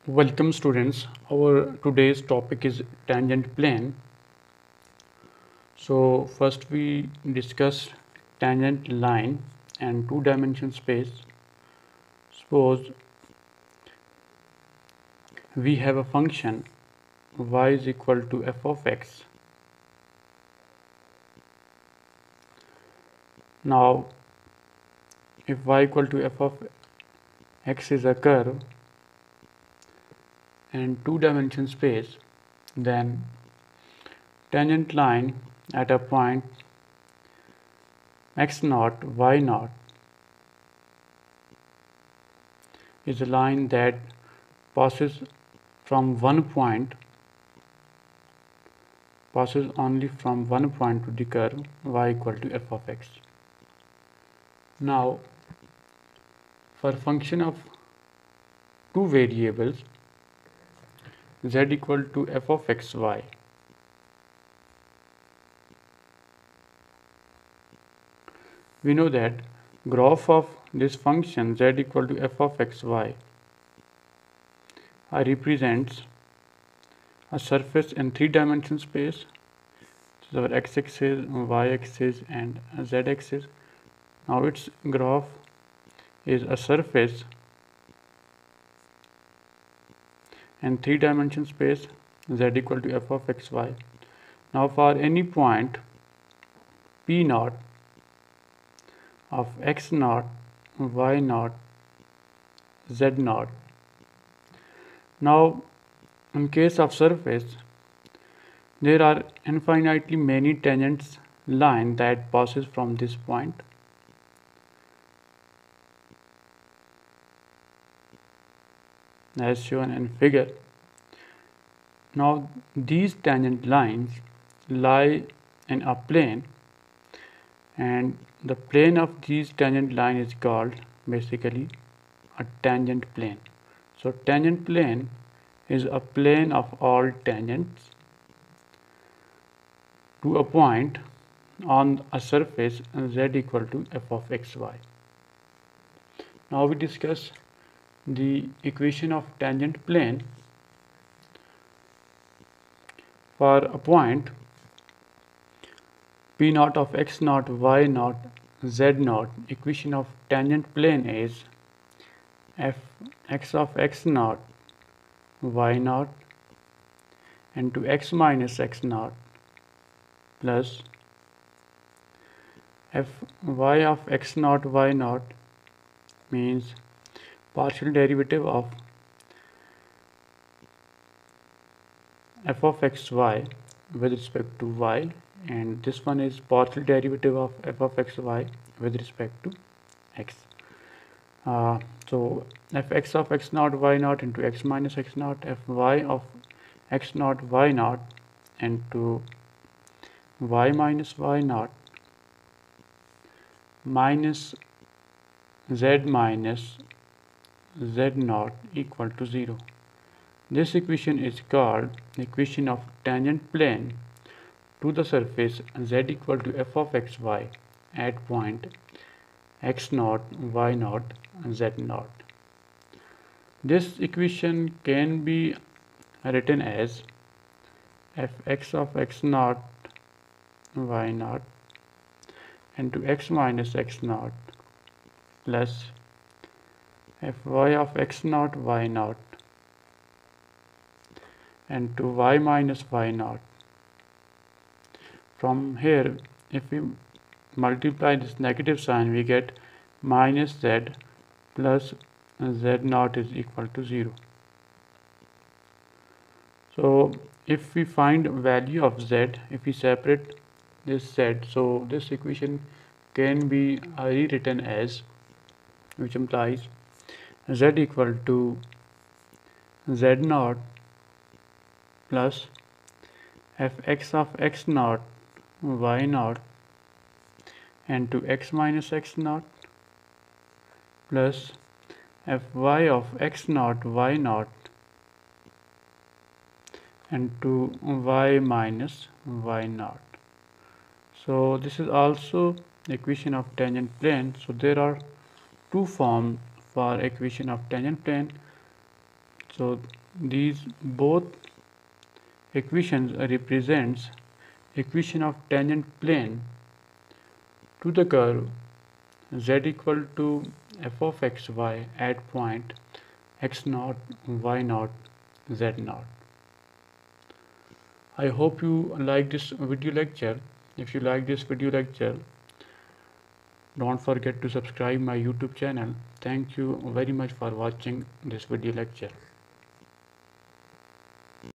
Welcome students. Our today's topic is tangent plane. So first we discuss tangent line and two-dimensional space. Suppose we have a function y is equal to f of x. Now if y equal to f of x is a curve and two-dimensional space, then tangent line at a point x naught y naught is a line that passes from one point passes only from one point to the curve y equal to f of x. Now for function of two variables z equal to f of xy, we know that graph of this function z equal to f of xy represents a surface in three-dimensional space. This is our x-axis, y-axis and z-axis. Now its graph is a surface in three-dimensional space z equal to f of xy. Now for any point p naught of x naught, y naught, z naught. Now in case of surface, there are infinitely many tangents line that passes from this point. As shown in figure. Now these tangent lines lie in a plane, and the plane of these tangent line is called basically a tangent plane. So tangent plane is a plane of all tangents to a point on a surface z equal to f of xy. Now we discuss the equation of tangent plane for a point p naught of x naught, y naught, z naught. Equation of tangent plane is f x of x naught, y naught into x minus x naught plus f y of x naught, y naught means partial derivative of f of xy with respect to y, and this one is partial derivative of f of xy with respect to x. So fx of x naught, y naught into x minus x naught, fy of x naught, y naught into y minus y naught minus z minus z naught equal to 0. This equation is called equation of tangent plane to the surface z equal to f of xy at point x naught, y naught, z naught. This equation can be written as fx of x naught, y naught into x minus x naught plus fy of x naught, y naught and to y minus y naught. From here, if we multiply this negative sign, we get minus z plus z naught is equal to 0. So if we find value of z, if we separate this z, so this equation can be rewritten as, which implies z equal to z naught plus fx of x naught, y naught and to x minus x naught plus fy of x naught, y naught and to y minus y naught. So this is also equation of tangent plane. So there are two forms for equation of tangent plane. So these both equations represents equation of tangent plane to the curve z equal to f of x y at point x naught, y naught, z naught. I hope you like this video lecture. If you like this video lecture, don't forget to subscribe my YouTube channel. Thank you very much for watching this video lecture.